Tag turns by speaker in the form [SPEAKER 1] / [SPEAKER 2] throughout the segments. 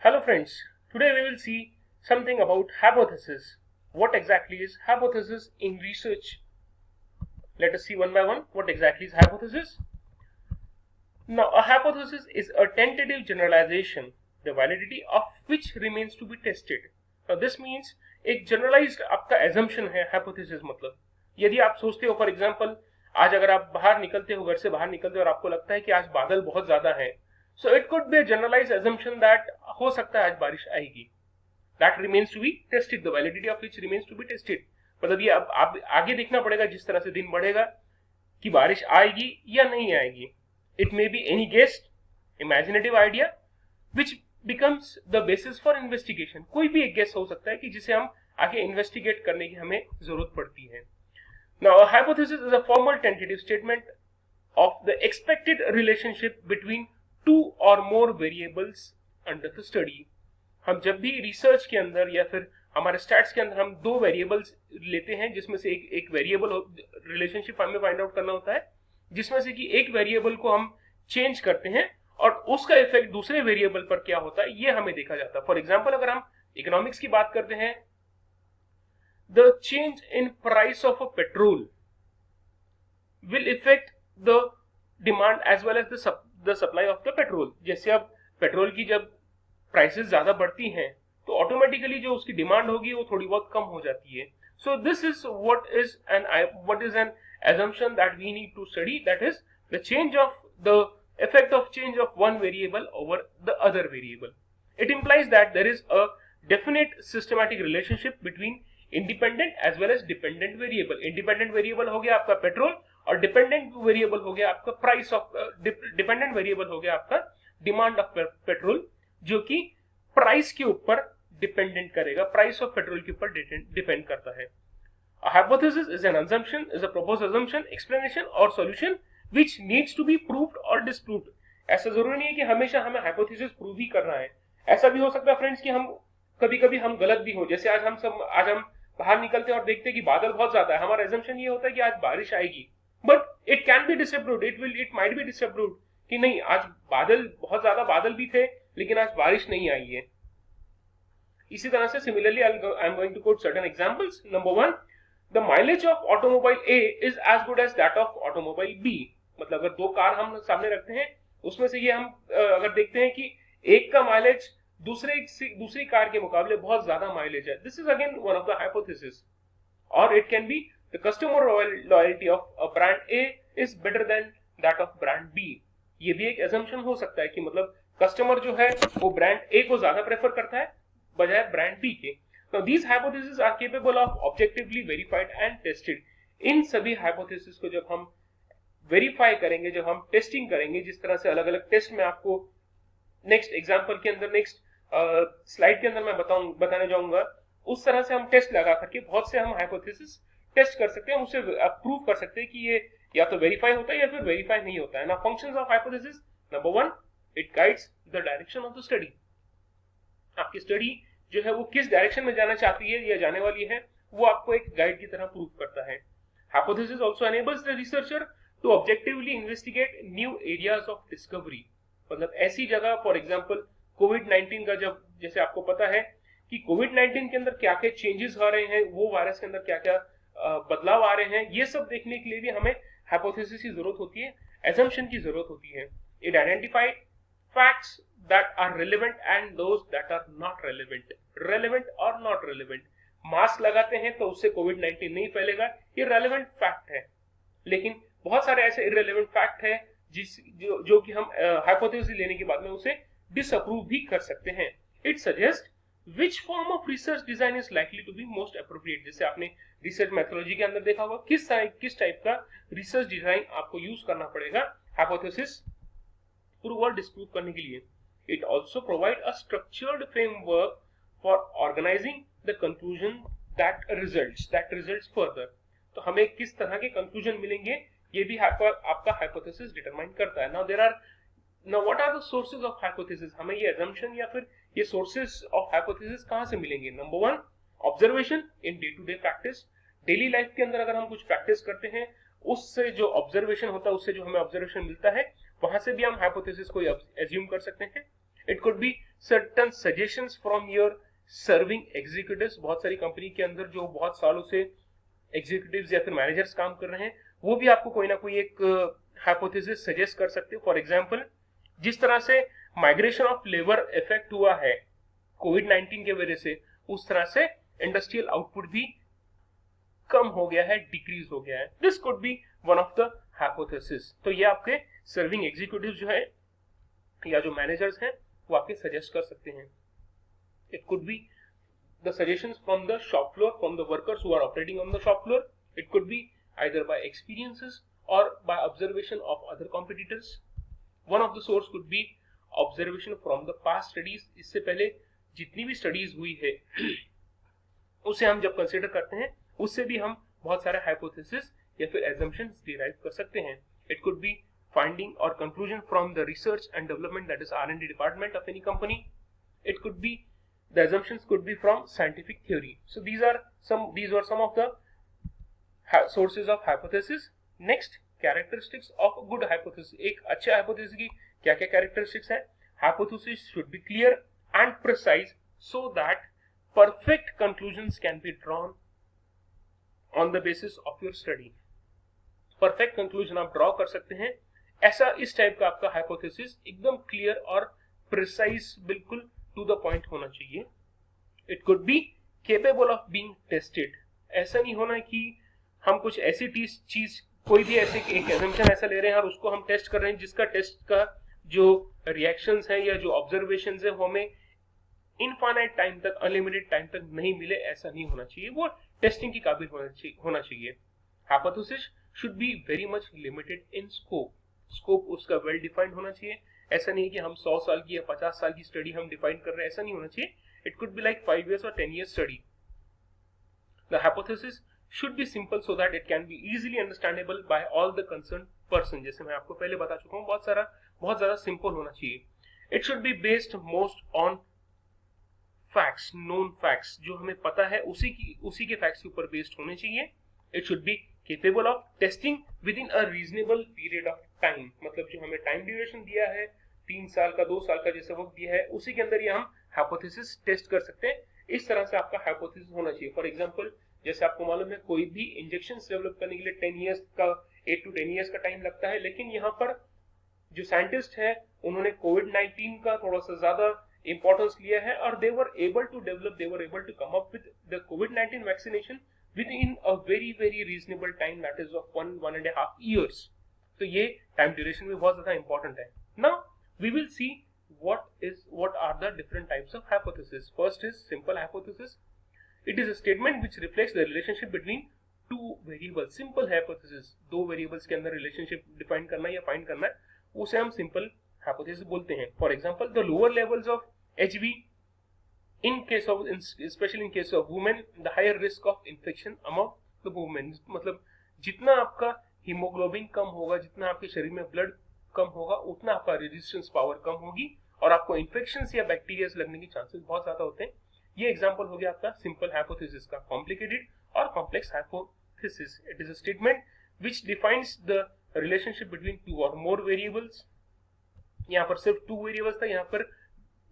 [SPEAKER 1] Hello friends, today we will see something about hypothesis. What exactly is hypothesis in research? Let us see one by one what exactly is hypothesis. Now a hypothesis is a tentative generalization, the validity of which remains to be tested. Now this means एक generalized आपका assumption है hypothesis मतलब यदि आप सोचते हो for example आज अगर आप बाहर निकलते हो घर से बाहर निकलते हो और आपको लगता है कि आज बादल बहुत ज्यादा है so it could be a generalized assumption that हो सकता है आज बारिश आएगी that remains to be tested the validity of which remains to be tested मतलब ये अब आप आगे देखना पड़ेगा जिस तरह से दिन बढ़ेगा कि बारिश आएगी या नहीं आएगी it may be any guessed imaginative idea which becomes the basis for investigation कोई भी एक गेस हो सकता है कि जिसे हम आगे इन्वेस्टिगेट करने की हमें जरूरत पड़ती है now a hypothesis is a formal tentative statement of the expected relationship between two or more variables under the study हम जब भी रिसर्च के अंदर या फिर हमारे स्टैट्स के अंदर हम दो वेरिएबल्स लेते हैं जिसमें से एक वेरिएबल रिलेशनशिप हमें फाइंड आउट करना होता है जिसमें से कि एक वेरिएबल को हम चेंज करते हैं और उसका इफेक्ट दूसरे वेरिएबल पर क्या होता है ये हमें देखा जाता है फॉर एग्जांपल अगर हम इकोनॉमिक्स की बात करते हैं the change in price of a petrol will effect the demand as well as the supply of the petrol जैसे अब पेट्रोल की जब प्राइसेस ज्यादा बढ़ती हैं तो ऑटोमेटिकली जो उसकी डिमांड होगी वो थोड़ी बहुत कम हो जाती है so this is what is an assumption that we need to study, that is the effect of change of one variable over the other variable. It implies that there is a definite systematic relationship between independent as well as dependent variable. Independent variable हो गया आपका petrol और dependent variable हो गया आपका price of dependent variable हो गया आपका demand of पेट्रोल जो कि price के ऊपर dependent करेगा, price of पेट्रोल के ऊपर depend करता है. A hypothesis is an assumption, is a proposed assumption, explanation or solution which needs to be proved or disproved. ऐसा जरूरी नहीं है कि हमेशा हमें hypothesis प्रूव ही करना है. ऐसा भी हो सकता है फ्रेंड्स कि हम कभी-कभी हम गलत भी हो. जैसे आज हम बाहर निकलते हैं और देखते हैं कि बादल बहुत ज्यादा है. हमारा assumption ये होता है कि आज बारिश आएगी. But it can be disapproved. It might be disapproved कि नहीं आज बहुत ज्यादा बादल भी थे लेकिन आज बारिश नहीं आई है. इसी तरह से similarly I'm going to quote certain examples. Number 1. The mileage of automobile A is as good as that of automobile B. मतलब अगर दो कार हम सामने रखते हैं उसमें से ये हम अगर देखते हैं कि एक का माइलेज दूसरी कार के मुकाबले बहुत ज्यादा माइलेज है this is again one of the hypothesis और it can be the customer loyalty of a brand A is better than that of brand B ये भी एक assumption हो सकता है कि मतलब कस्टमर जो है वो ब्रांड ए को ज्यादा प्रेफर करता है बजाय ब्रांड बी के. Now these hypotheses are capable of objectively verified and tested. इन सभी hypotheses को जब हम verify करेंगे जब हम testing करेंगे जिस तरह से अलग अलग टेस्ट में आपको next example के अंदर next slide के अंदर मैं बताने जाऊंगा उस तरह से हम टेस्ट लगा करके बहुत से हम hypothesis टेस्ट कर सकते हैं उसे प्रूव कर सकते हैं कि ये या तो वेरीफाई होता है या फिर वेरीफाई नहीं होता है. Now functions of hypothesis number 1 it guides the direction of the study. आपकी स्टडी जो है वो किस डायरेक्शन में जाना चाहती है या जाने वाली है वो आपको एक गाइड की तरह प्रूव करता है. Hypothesis also enables the researcher to objectively investigate new areas of discovery. मतलब ऐसी जगह फॉर एग्जांपल कोविड-19 का जब जैसे आपको पता है कि कोविड-19 के अंदर क्या क्या चेंजेस आ रहे हैं वो वायरस के अंदर क्या क्या बदलाव आ रहे हैं ये सब देखने के लिए भी हमें हाइपोथेसिस की जरूरत होती है assumption की जरूरत होती है. It identify facts that are relevant and those that are not relevant or not relevant. Mask लगाते हैं तो उससे कोविड-19 नहीं फैलेगा ये रेलेवेंट फैक्ट है लेकिन बहुत सारे ऐसे इररेलेवेंट फैक्ट है जो कि हम हाइपोथेसिस लेने के बाद में उसे डिसअप्रूव भी कर सकते हैं. It suggest which form of research design is likely to be most appropriate. जैसे आपने रिसर्च मेथोडोलॉजी के अंदर देखा होगा किस टाइप का रिसर्च डिजाइन आपको यूज करना पड़ेगा हाइपोथेसिस प्रूव और डिस्प्रूव करने के लिए. It also provides a structured framework for organizing the conclusion that results further. तो हमें किस तरह के conclusion मिलेंगे ये भी आपका hypothesis determine करता है. Now what are the sources of hypothesis? हमें ये assumption या फिर ये sources of hypothesis कहाँ से मिलेंगे? Number 1 observation in day-to-day practice. Daily life के अंदर अगर हम कुछ practice करते हैं उससे जो observation होता है उससे जो हमें observation मिलता है वहां से भी हम hypothesis को assume कर सकते हैं. It could be certain suggestions from your serving executives, बहुत सारी कंपनी के अंदर जो बहुत सालों से एग्जीक्यूटिव्स या फिर मैनेजर्स काम कर रहे हैं, वो भी आपको कोई ना कोई एक हाइपोथेसिस सजेस्ट कर सकते हो। फॉर एग्जांपल, जिस तरह से माइग्रेशन ऑफ लेबर इफेक्ट हुआ है कोविड-19 के वजह से, उस तरह से इंडस्ट्रियल आउटपुट भी कम हो गया है, डिक्रीज हो गया है। This could be one of the hypothesis. तो ये आपके सर्विंग एग्जीक्यूटिव जो है या जो मैनेजर्स हैं वो आपके सजेस्ट कर सकते हैं। It could B the suggestions from the shop floor, from the workers who are operating on the shop floor. It could be either by experiences or by observation of other competitors. One of the source could be observation from the past studies. इससे पहले जितनी भी studies हुई है उसे हम जब consider करते हैं, उससे भी हम बहुत सारे हाइपोथेसिस या फिर assumptions derive कर सकते हैं। It could be finding or conclusion from the research and development, that is R&D department of any company. It could be the assumptions could be from scientific theory. So these were some of the sources of hypothesis. Next, characteristics of a good hypothesis. एक अच्छे hypothesis की क्या क्या characteristics है? Hypothesis should be clear and precise so that perfect conclusions can be drawn on the basis of your study. Perfect conclusion आप draw कर सकते हैं। ऐसा इस टाइप का आपका hypothesis एकदम clear और precise, बिल्कुल टू द पॉइंट होना चाहिए। It could be capable of being tested. ऐसा नहीं होना कि हम कुछ ऐसी चीज, कोई भी ऐसे एक एजम्पशन ऐसा ले रहे हैं और उसको हम टेस्ट कर रहे हैं जिसका टेस्ट का जो रिएक्शंस हैं या जो ऑब्जर्वेशंस है वो हमें इनफाइनाइट टाइम तक, अनलिमिटेड टाइम तक नहीं मिले, ऐसा नहीं होना चाहिए। वो टेस्टिंग की काबिल होना चाहिए। Hypothesis should be very much limited in scope. Scope उसका वेल डिफाइंड होना चाहिए। ऐसा नहीं है कि हम 100 साल की या 50 साल की स्टडी हम डिफाइन कर रहे हैं, ऐसा नहीं होना चाहिए। It could be like 5 years और 10 years study. The hypothesis should be simple so that it can be easily understandable by all the concern person. जैसे मैं आपको पहले बता चुका हूँ, बहुत ज्यादा सिंपल होना चाहिए। It should be based most on facts, known facts, जो हमें पता है उसी के फैक्ट्स के ऊपर बेस्ड होने चाहिए। It should be capable of testing with in a reasonable period of time, मतलब जो हमें टाइम ड्यूरेशन दिया है, 3 साल का, 2 साल का जैसे वक्त दिया है, उसी के अंदर ये हम हाइपोथेसिस टेस्ट कर सकते हैं। इस तरह से आपका हाइपोथेसिस होना चाहिए। फॉर एग्जांपल, जैसे आपको मालूम है कोई भी इंजेक्शन डेवलप करने के लिए 10 years का, 8 to 10 years का टाइम लगता है, लेकिन यहाँ पर जो साइंटिस्ट है उन्होंने कोविड-19 का थोड़ा सा ज्यादा इंपॉर्टेंस लिया है और they were able to come up with the COVID-19 vaccination within a very very reasonable time, that is of 1.5 years. तो ये टाइम ड्यूरेशन भी बहुत ज्यादा इंपॉर्टेंट है। Now we will see what are the different types of hypothesis. First is simple hypothesis. It is a statement which reflects the relationship between two variables. Simple hypothesis, दो variables के अंदर relationship define करना या find करना है, उसे हम simple hypothesis बोलते हैं। For example, the lower levels of HB especially in case of women, the higher risk of infection among the women. मतलब जितना आपका हीमोग्लोबिन कम होगा, जितना आपके शरीर में ब्लड कम होगा, उतना आपका रेजिस्टेंस पावर कम होगी और आपको इन्फेक्शंस या बैक्टीरियाज लगने के चांसेस बहुत ज्यादा होते हैं। ये एग्जांपल हो गया आपका सिंपल हाइपोथेसिस का। कॉम्प्लिकेटेड और complex hypothesis, it is a statement which defines the relationship between 2 or more variables. यहाँ पर सिर्फ 2 वेरिएबल्स था, यहाँ पर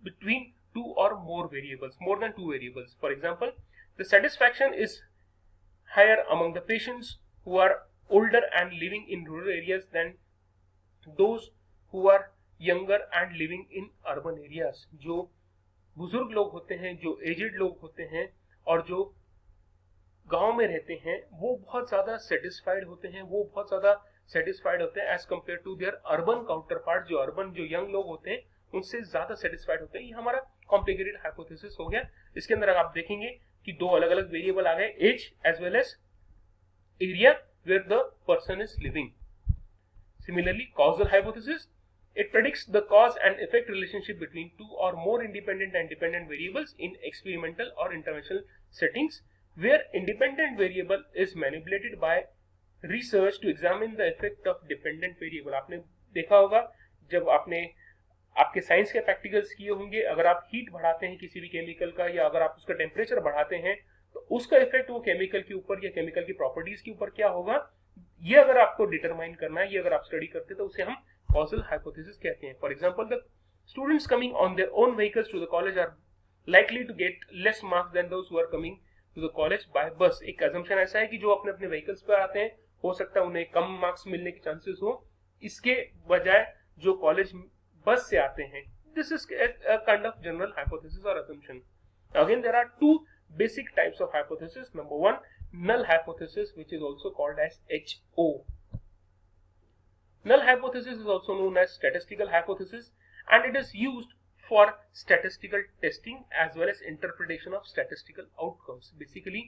[SPEAKER 1] between 2 or more variables, more than 2 variables. For example, the satisfaction is higher among the patients who are older and living in rural areas than those who are younger and living in urban areas. जो बुजुर्ग लोग होते हैं, जो aged लोग होते हैं और जो गांव में रहते हैं, वो बहुत ज्यादा सेटिस्फाइड होते हैं, as compare to their urban counterpart. जो अर्बन, जो यंग लोग होते हैं, उनसे ज्यादा सेटिस्फाइड होते हैं। ये हमारा कॉम्प्लिकेटेड हाइपोथेसिस हो गया। इसके अंदर आप देखेंगे कि 2 अलग अलग वेरिएबल आ गए, as as well as area where the person is living. Similarly, causal hypothesis, it predicts the cause and effect relationship between 2 or more independent and dependent variables in experimental or interventional settings, where independent variable is manipulated by research to examine the effect of dependent variable. आपने देखा होगा जब आपके science के practicals किए होंगे, अगर आप हीट बढ़ाते हैं किसी भी केमिकल का या अगर आप उसका टेम्परेचर बढ़ाते हैं तो उसका इफेक्ट वो केमिकल के ऊपर या केमिकल की प्रॉपर्टीज के ऊपर क्या होगा, ये अगर आपको डिटरमाइन करना है, ये अगर आप स्टडी करते हैं तो उसे हम कॉजल हाइपोथेसिस कहते हैं। For example, the Students coming on their own vehicles to the college are likely to get less marks than those who are coming to the college by bus. एक assumption ऐसा है कि जो अपने अपने vehicles पर आते हैं हो सकता है उन्हें कम मार्क्स मिलने के चांसेस हो, इसके बजाय जो कॉलेज बस से आते हैं. This is a kind of general hypothesis or assumption. Again, there are two basic types of hypothesis. Number one, null hypothesis, which is also called as HO. Null hypothesis is also known as statistical hypothesis, and it is used for statistical testing as well as interpretation of statistical outcomes. Basically,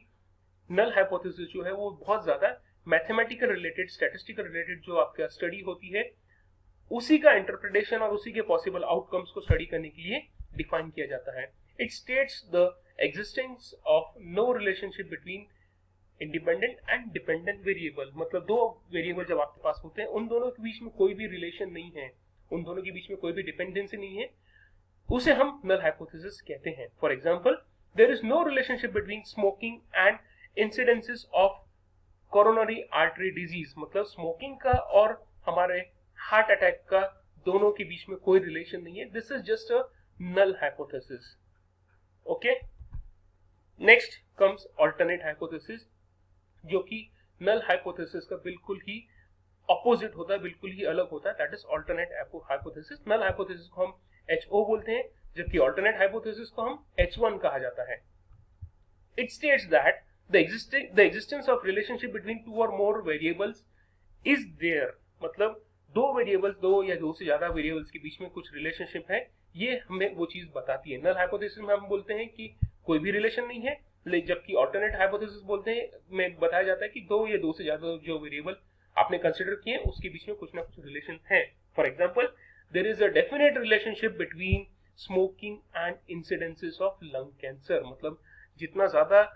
[SPEAKER 1] null hypothesis जो है वो बहुत ज़्यादा mathematical related, statistical related जो आपका study होती है उसी का इंटरप्रिटेशन और उसी के पॉसिबल आउटकम्स को स्टडी करने के लिए डिफाइन किया जाता है. It states the existence of no relationship between independent and dependent variable. मतलब दो वेरिएबल जब आपके पास होते हैं उन दोनों के बीच में कोई भी रिलेशन नहीं है, उन दोनों के बीच में कोई भी डिपेंडेंसी नहीं है, उसे हम नल हाइपोथेसिस कहते हैं. For example, there is no relationship between smoking and incidences of coronary artery disease. मतलब स्मोकिंग का और हमारे हार्ट अटैक का दोनों के बीच में कोई रिलेशन नहीं है. This is just a null hypothesis. Okay, next comes alternate hypothesis, जो कि नल हाइपोथेसिस का बिल्कुल ही ऑपोजिट होता है, बिल्कुल ही अलग होता है. That is alternate hypothesis. Null hypothesis को हम HO बोलते हैं, जबकि ऑल्टरनेट हाइपोथेसिस को हम H1 कहा जाता है. It states that the existence of relationship between two or more variables is there. मतलब दो वेरिएबल्स, दो या दो से ज्यादा वेरिएबल्स के बीच में कुछ रिलेशनशिप है, ये हमें वो चीज बताती है. नल हाइपोथेसिस में हम बोलते हैं कि कोई भी रिलेशन नहीं है, जबकि ऑल्टरनेट हाइपोथेसिस बोलते हैं में बताया जाता है कि दो या दो से ज्यादा जो वेरिएबल आपने कंसिडर किए उसके बीच में कुछ ना कुछ रिलेशन है. For example, there is a definite relationship between smoking and incidences of lung cancer. मतलब जितना ज्यादा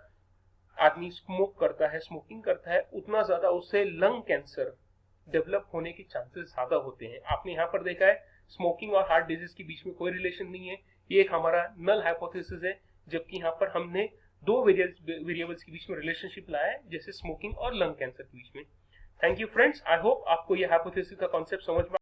[SPEAKER 1] आदमी स्मोक करता है, स्मोकिंग करता है, उतना ज्यादा उससे लंग कैंसर डेवलप होने के चांसेस ज्यादा होते हैं. आपने यहाँ पर देखा है स्मोकिंग और हार्ट डिजीज के बीच में कोई रिलेशन नहीं है, ये एक हमारा नल हाइपोथेसिस है, जबकि यहाँ पर हमने दो वेरिएबल्स के बीच में रिलेशनशिप लाया है, जैसे स्मोकिंग और लंग कैंसर के बीच में. Thank you friends, I hope आपको ये हाइपोथेसिस का कॉन्सेप्ट समझ में